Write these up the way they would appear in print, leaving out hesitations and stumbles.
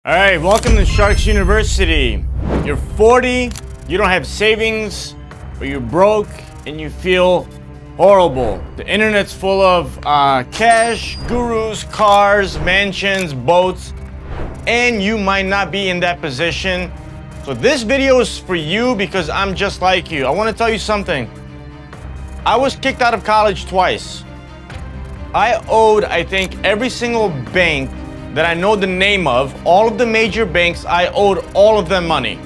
All right, welcome to Sharks University. You're 40, you don't have savings, or you're broke and you feel horrible. The internet's full of cash, gurus, cars, mansions, boats, and you might not be in that position. So this video is for you because I'm just like you. I want to tell you something. I was kicked out of college twice. I owed, I think, every single bank that I know the name of, all of the major banks, I owed all of them money.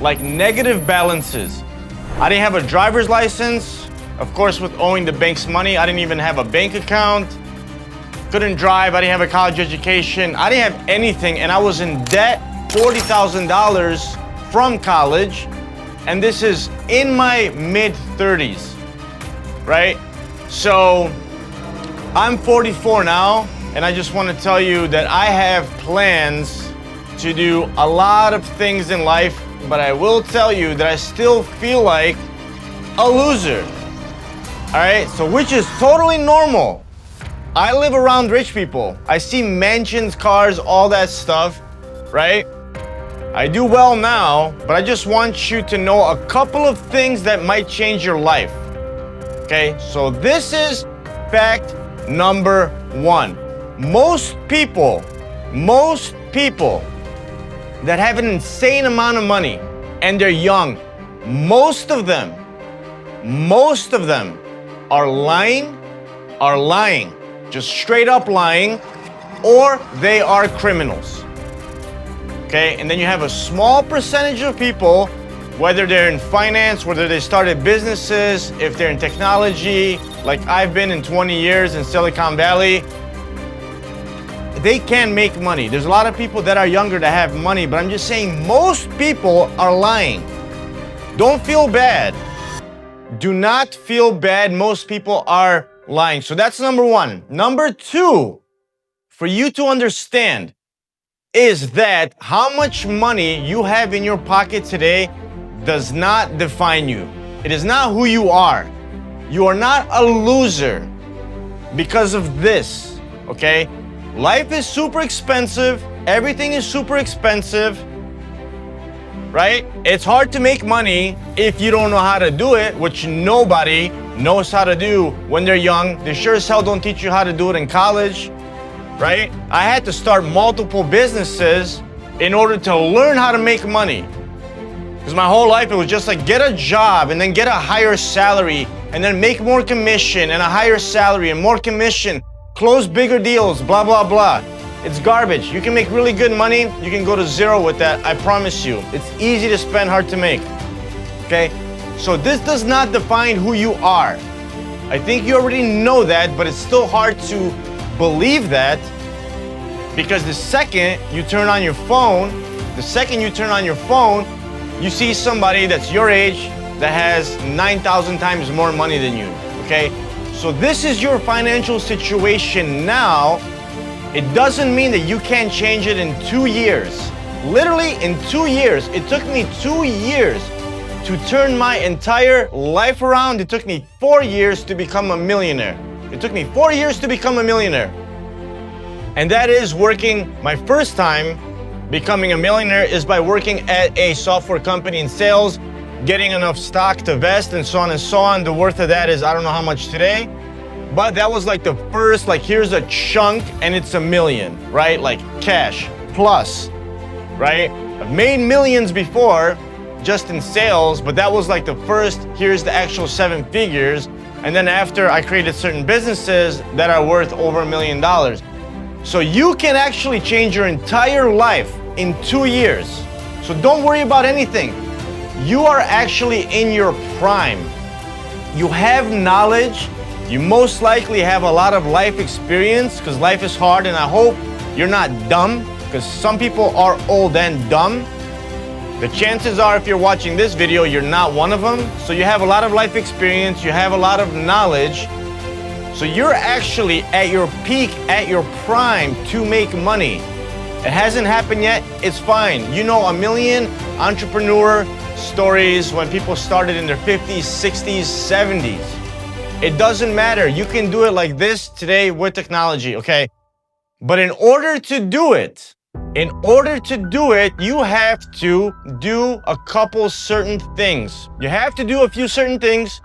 Like negative balances. I didn't have a driver's license. Of course, with owing the bank's money, I didn't even have a bank account. Couldn't drive, I didn't have a college education. I didn't have anything, and I was in debt, $40,000 from college. And this is in my mid-30s, right? So, I'm 44 now. And I just want to tell you that I have plans to do a lot of things in life, but I will tell you that I still feel like a loser. All right, so which is totally normal. I live around rich people. I see mansions, cars, all that stuff, right? I do well now, but I just want you to know a couple of things that might change your life. Okay, so this is fact number one. Most people that have an insane amount of money and they're young, most of them are lying, just straight up lying, or they are criminals. Okay, and then you have a small percentage of people, whether they're in finance, whether they started businesses, if they're in technology, like I've been in 20 years in Silicon Valley, they can make money. There's a lot of people that are younger that have money, but I'm just saying most people are lying. Don't feel bad. Do not feel bad. Most people are lying. So that's number one. Number two, for you to understand, is that how much money you have in your pocket today does not define you. It is not who you are. You are not a loser because of this, okay? Life is super expensive. Everything is super expensive, right? It's hard to make money if you don't know how to do it, which nobody knows how to do when they're young. They sure as hell don't teach you how to do it in college, right? I had to start multiple businesses in order to learn how to make money. Because my whole life it was just like get a job and then get a higher salary and then make more commission and a higher salary and more commission. Close bigger deals, blah, blah, blah. It's garbage. You can make really good money. You can go to zero with that, I promise you. It's easy to spend, hard to make, okay? So this does not define who you are. I think you already know that, but it's still hard to believe that because the second you turn on your phone, you see somebody that's your age that has 9,000 times more money than you, okay? So this is your financial situation now. It doesn't mean that you can't change it in 2 years. Literally in 2 years. It took me 2 years to turn my entire life around. It took me 4 years to become a millionaire. It took me 4 years to become a millionaire. And that is working, my first time becoming a millionaire is by working at a software company in sales, getting enough stock to vest and so on and so on. The worth of that is I don't know how much today, but that was like the first, like here's a chunk and it's $1 million, right? Like cash plus, right? I've made millions before just in sales, but that was like the first, here's the actual 7 figures. And then after I created certain businesses that are worth over $1 million. So you can actually change your entire life in 2 years. So don't worry about anything. You are actually in your prime. You have knowledge. You most likely have a lot of life experience because life is hard, and I hope you're not dumb because some people are old and dumb. The chances are if you're watching this video, you're not one of them. So you have a lot of life experience. You have a lot of knowledge. So you're actually at your peak, at your prime to make money. It hasn't happened yet. It's fine. You know a million entrepreneur stories when people started in their 50s, 60s, 70s. It doesn't matter. You can do it like this today with technology, okay? But in order to do it, In order to do it, you have to do a couple certain things. You have to do a few certain things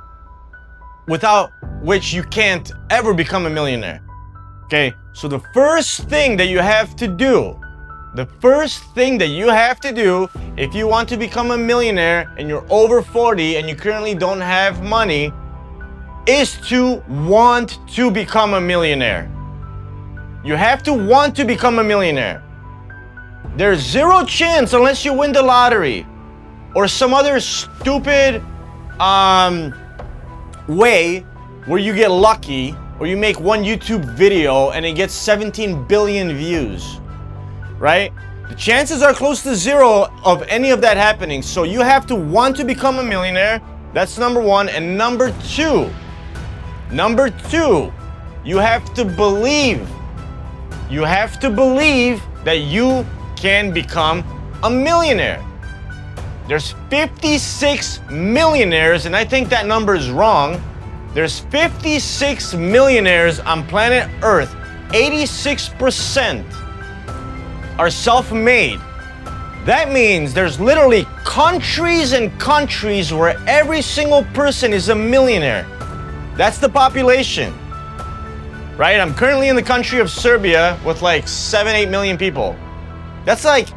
without which you can't ever become a millionaire. Okay, so the first thing that you have to do, if you want to become a millionaire and you're over 40 and you currently don't have money, is to want to become a millionaire. You have to want to become a millionaire. There's zero chance unless you win the lottery or some other stupid way where you get lucky or you make one YouTube video and it gets 17 billion views, right? The chances are close to zero of any of that happening. So you have to want to become a millionaire. That's number one. And number two, you have to believe. You have to believe that you can become a millionaire. There's 56 millionaires, and I think that number is wrong. There's 56 millionaires on planet Earth. 86% are self-made. That means there's literally countries and countries where every single person is a millionaire. That's the population, right? I'm currently in the country of Serbia with like 7-8 million people. That's like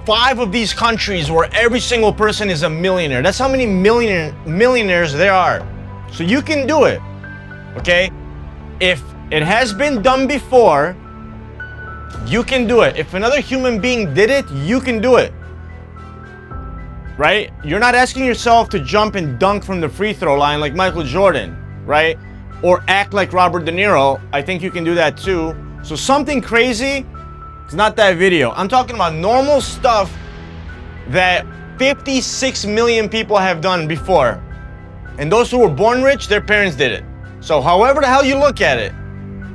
5 of these countries where every single person is a millionaire. That's how many millionaires there are. So you can do it, okay? If it has been done before, you can do it. If another human being did it, you can do it, right? You're not asking yourself to jump and dunk from the free throw line like Michael Jordan, right? Or act like Robert De Niro. I think you can do that too. So something crazy, it's not that video. I'm talking about normal stuff that 56 million people have done before. And those who were born rich, their parents did it. So however the hell you look at it,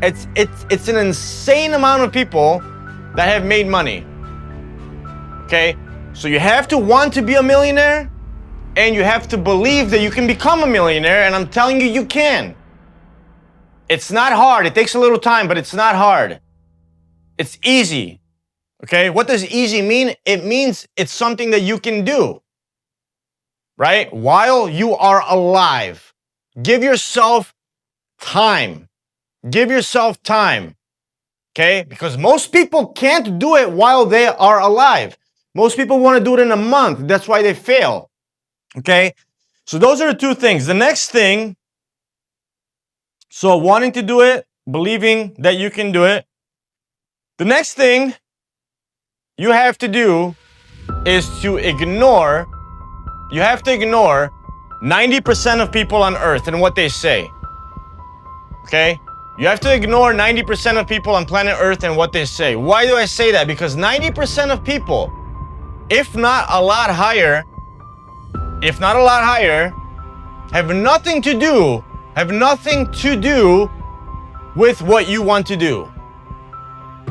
it's an insane amount of people that have made money. Okay? So you have to want to be a millionaire and you have to believe that you can become a millionaire, and I'm telling you, you can. It's not hard. It takes a little time, but it's not hard. It's easy. Okay? What does easy mean? It means it's something that you can do, right? While you are alive. Give yourself time. Give yourself time. Okay? Because most people can't do it while they are alive. Most people want to do it in a month. That's why they fail. Okay? So those are the two things. The next thing, so wanting to do it, believing that you can do it. The next thing you have to do is to ignore, 90% of people on earth and what they say. Okay? You have to ignore 90% of people on planet Earth and what they say. Why do I say that? Because 90% of people, if not a lot higher, have nothing to do with what you want to do.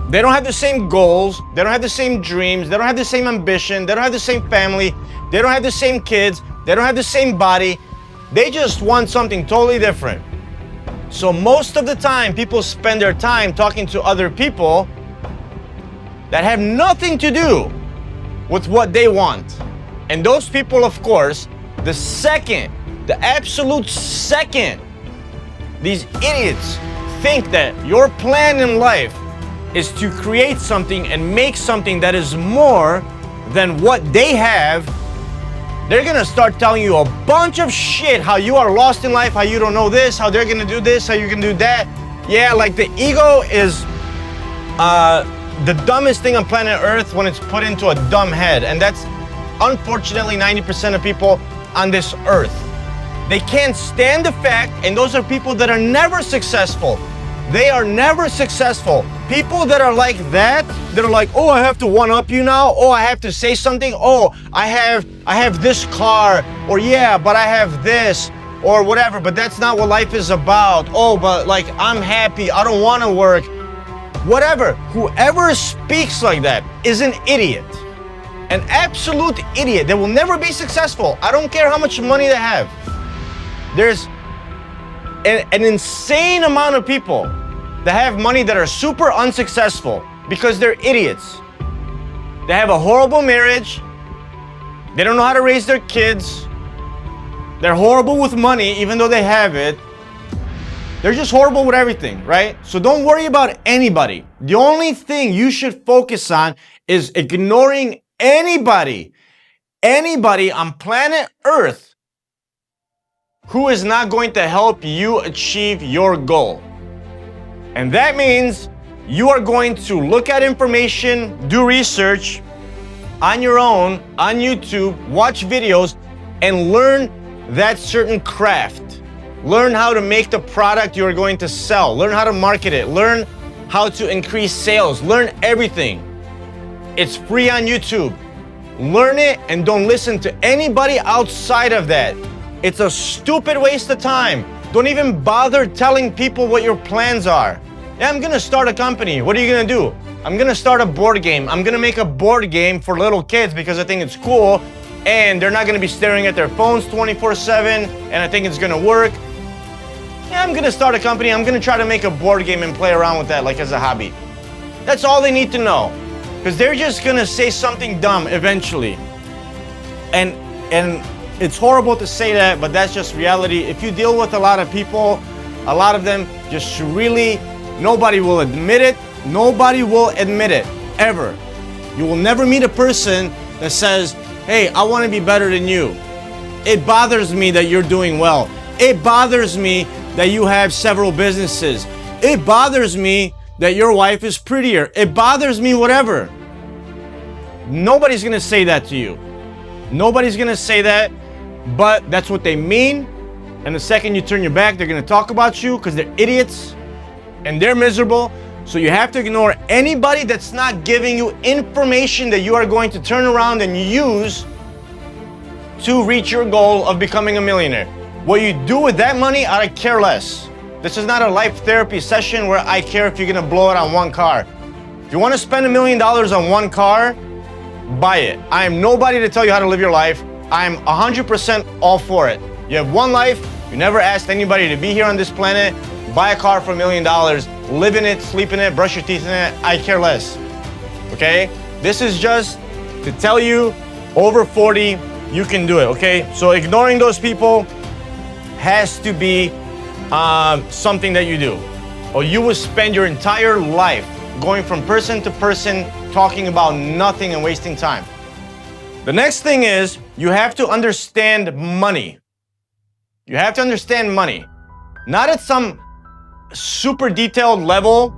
They don't have the same goals, they don't have the same dreams, they don't have the same ambition, they don't have the same family, they don't have the same kids, they don't have the same body. They just want something totally different. So most of the time, people spend their time talking to other people that have nothing to do with what they want. And those people, of course, the absolute second, these idiots think that your plan in life is to create something and make something that is more than what they have, they're gonna start telling you a bunch of shit, how you are lost in life, how you don't know this, how they're gonna do this, how you can do that. Yeah, like the ego is the dumbest thing on planet Earth when it's put into a dumb head. And that's unfortunately 90% of people on this earth. They can't stand the fact, and those are people that are never successful. They are never successful. People that are like that, they're like, oh, I have to one-up you now. Oh, I have to say something. Oh, I have this car, or yeah, but I have this, or whatever. But that's not what life is about. Oh, but like, I'm happy. I don't want to work. Whatever. Whoever speaks like that is an idiot. An absolute idiot. They will never be successful. I don't care how much money they have. There's an insane amount of people that have money that are super unsuccessful. Because they're idiots. They have a horrible marriage. They don't know how to raise their kids. They're horrible with money, even though they have it. They're just horrible with everything, right? So don't worry about anybody. The only thing you should focus on is ignoring anybody on planet Earth who is not going to help you achieve your goal. And that means you are going to look at information, do research on your own, on YouTube, watch videos, and learn that certain craft. Learn how to make the product you're going to sell. Learn how to market it. Learn how to increase sales. Learn everything. It's free on YouTube. Learn it and don't listen to anybody outside of that. It's a stupid waste of time. Don't even bother telling people what your plans are. Yeah, I'm gonna start a company. What are you gonna do? I'm gonna start a board game. I'm gonna make a board game for little kids because I think it's cool and they're not gonna be staring at their phones 24/7 and I think it's gonna work. Yeah, I'm gonna start a company. I'm gonna try to make a board game and play around with that like as a hobby. That's all they need to know. Because they're just gonna say something dumb eventually. And it's horrible to say that, but that's just reality. If you deal with a lot of people, a lot of them just really, nobody will admit it. Nobody will admit it, ever. You will never meet a person that says, hey, I wanna be better than you. It bothers me that you're doing well. It bothers me that you have several businesses. It bothers me that your wife is prettier. It bothers me, whatever. Nobody's gonna say that to you. Nobody's gonna say that, but that's what they mean. And the second you turn your back, they're gonna talk about you because they're idiots and they're miserable. So you have to ignore anybody that's not giving you information that you are going to turn around and use to reach your goal of becoming a millionaire. What you do with that money, I care less. This is not a life therapy session where I care if you're gonna blow it on one car. If you wanna spend $1 million on one car, buy it. I am nobody to tell you how to live your life. I'm 100% all for it. You have one life, you never asked anybody to be here on this planet. Buy a car for $1 million, live in it, sleep in it, brush your teeth in it, I care less, okay? This is just to tell you, over 40, you can do it, okay? So ignoring those people has to be something that you do, or you will spend your entire life going from person to person, talking about nothing and wasting time. The next thing is you have to understand money. You have to understand money. Not at some super detailed level,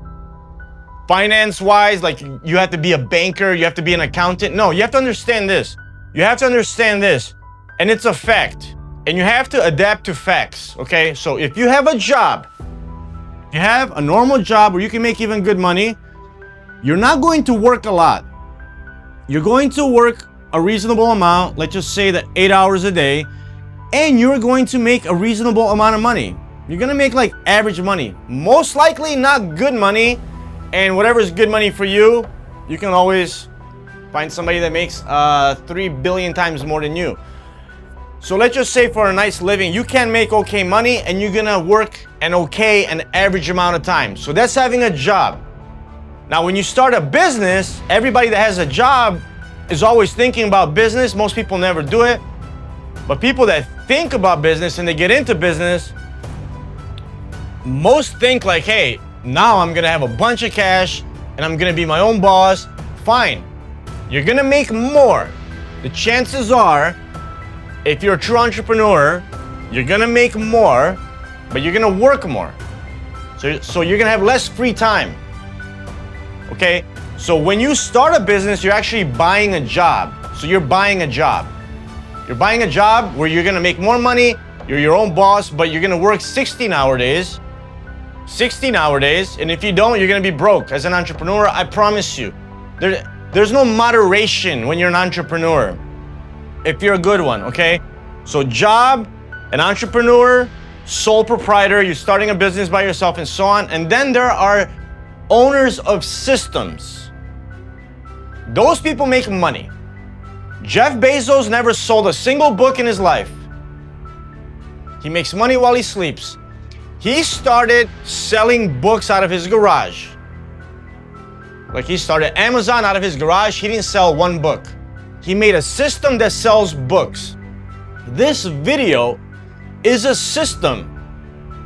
finance-wise, like you have to be a banker, you have to be an accountant. No, you have to understand this. You have to understand this, and it's a fact. And you have to adapt to facts, okay? So if you have a job, you have a normal job where you can make even good money, you're not going to work a lot. You're going to work a reasonable amount, let's just say that 8 hours a day, and you're going to make a reasonable amount of money. You're gonna make like average money. Most likely not good money, and whatever is good money for you, you can always find somebody that makes 3 billion times more than you. So let's just say for a nice living, you can make okay money and you're gonna work an average amount of time. So that's having a job. Now, when you start a business, everybody that has a job is always thinking about business. Most people never do it. But people that think about business and they get into business, most think like, hey, now I'm gonna have a bunch of cash and I'm gonna be my own boss. Fine, you're gonna make more. The chances are, if you're a true entrepreneur, you're gonna make more, but you're gonna work more. So you're gonna have less free time. Okay? So when you start a business, you're actually buying a job. So you're buying a job. You're buying a job where you're gonna make more money, you're your own boss, but you're gonna work 16-hour days. 16-hour days, and if you don't, you're gonna be broke. As an entrepreneur, I promise you. There's no moderation when you're an entrepreneur. If you're a good one, okay? So job, an entrepreneur, sole proprietor, you're starting a business by yourself and so on. And then there are owners of systems. Those people make money. Jeff Bezos never sold a single book in his life. He makes money while he sleeps. He started selling books out of his garage. Like he started Amazon out of his garage. He didn't sell one book. He made a system that sells books. This video is a system.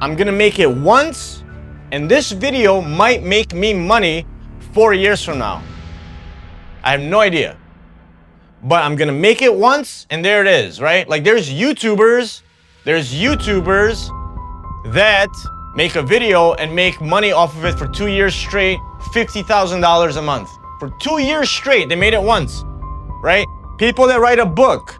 I'm gonna make it once, and this video might make me money 4 years from now. I have no idea. But I'm gonna make it once, and there it is, right? Like there's YouTubers that make a video and make money off of it for 2 years straight, $50,000 a month. For 2 years straight, they made it once, right? People that write a book,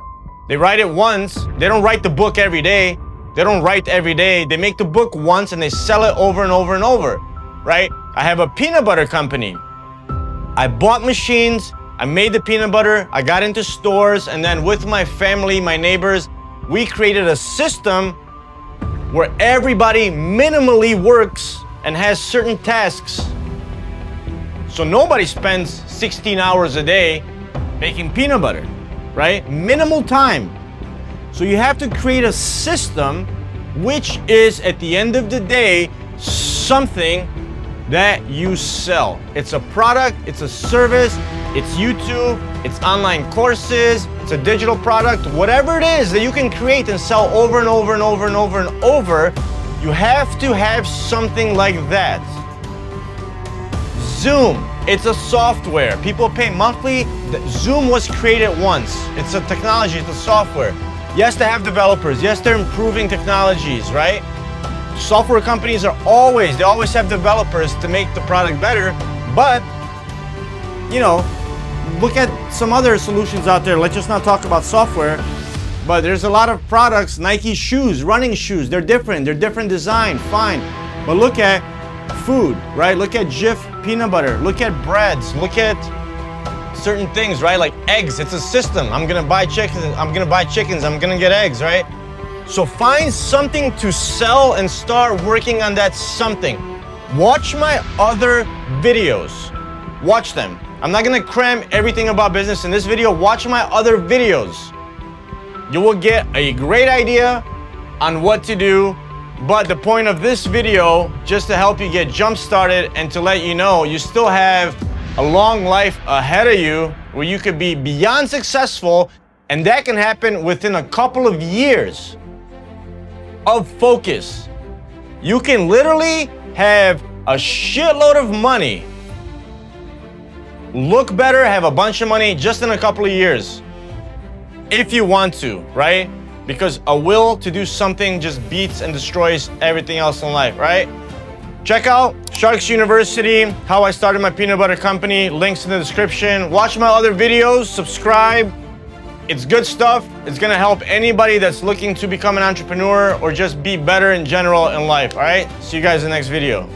they write it once. They don't write the book every day. They don't write every day. They make the book once and they sell it over and over and over, right? I have a peanut butter company. I bought machines, I made the peanut butter, I got into stores, and then with my family, my neighbors, we created a system where everybody minimally works and has certain tasks. So nobody spends 16 hours a day making peanut butter, right? Minimal time. So you have to create a system which is, at the end of the day, something that you sell. It's a product, it's a service, it's YouTube, it's online courses, it's a digital product, whatever it is that you can create and sell over and over and over and over and over, you have to have something like that. Zoom, it's a software. People pay monthly. Zoom was created once. It's a technology, it's a software. Yes, they have developers. Yes, they're improving technologies, right? Software companies they always have developers to make the product better, but, you know, look at some other solutions out there. Let's just not talk about software, but there's a lot of products, Nike shoes, running shoes, they're different design, fine. But look at food, right? Look at Jif peanut butter, look at breads, look at certain things, right? Like eggs, it's a system. I'm gonna buy chickens, I'm gonna get eggs, right? So find something to sell and start working on that something. Watch my other videos. Watch them. I'm not gonna cram everything about business in this video. Watch my other videos. You will get a great idea on what to do. But the point of this video, just to help you get jump started and to let you know you still have a long life ahead of you where you could be beyond successful, and that can happen within a couple of years of focus. You can literally have a shitload of money, look better, have a bunch of money just in a couple of years. If you want to, right? Because a will to do something just beats and destroys everything else in life, right? Check out Sharks University, how I started my peanut butter company, links in the description. Watch my other videos, subscribe. It's good stuff. It's gonna help anybody that's looking to become an entrepreneur or just be better in general in life, all right? See you guys in the next video.